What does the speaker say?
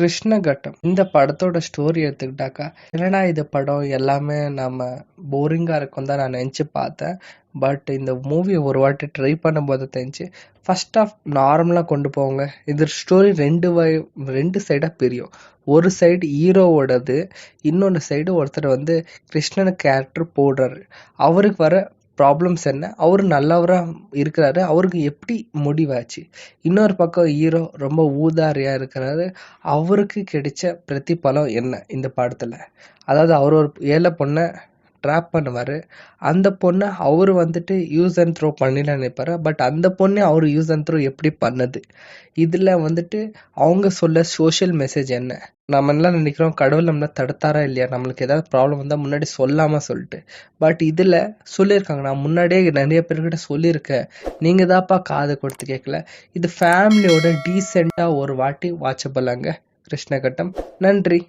கிருஷ்ணகட்டம் இந்த படத்தோட ஸ்டோரி எடுத்துக்கிட்டாக்கா, என்னடா இது படம் எல்லாமே நம்ம போரிங்கா இருக்கும் தான் நான் நினச்சி பார்த்தேன். பட் இந்த மூவி ஒரு வாட்டி ட்ரை பண்ணும்போது தெரிஞ்சு ஃபர்ஸ்ட் ஆஃப் நார்மலாக கொண்டு போவாங்க. இது ஸ்டோரி ரெண்டு சைடாக பிரியும். ஒரு சைடு ஹீரோவோடது, இன்னொன்று சைடு ஒருத்தர் வந்து கிருஷ்ணனுக்கு கேரக்டர் போடுறாரு. அவருக்கு வர ப்ராப்ளம்ஸ் என்ன, அவர் நல்லவராக இருக்கிறாரு, அவருக்கு எப்படி முடிவாச்சு. இன்னொரு பக்கம் ஹீரோ ரொம்ப ஊதாரியாக இருக்கிறாரு, அவருக்கு கிடைச்ச பிரதிபலம் என்ன இந்த படத்தில். அதாவது அவர் ஒரு ஏழை பொண்ணை ட்ராப் பண்ணுவார். அந்த பொண்ணை அவர் வந்துட்டு யூஸ் அண்ட் த்ரோ பண்ணிடலாம் நினைப்பாரு. பட் அந்த பொண்ணை அவர் யூஸ் அண்ட் த்ரோ எப்படி பண்ணுது. இதில் வந்துட்டு அவங்க சொல்ல சோஷியல் மெசேஜ் என்ன. நம்ம எல்லாம் நினைக்கிறோம் கடவுள் நம்மளை தடுத்தாரா இல்லையா, நம்மளுக்கு ஏதாவது ப்ராப்ளம் வந்தால் முன்னாடி சொல்லாமல் சொல்லிட்டு. பட் இதில் சொல்லியிருக்காங்க, நான் முன்னாடியே நிறைய பேர்கிட்ட சொல்லியிருக்கேன், நீங்கள் தான்ப்பா காது கொடுத்து கேட்கல. இது ஃபேமிலியோட டீசெண்டாக ஒரு வாட்டி வாட்சபிளாங்க கிருஷ்ணகட்டம். நன்றி.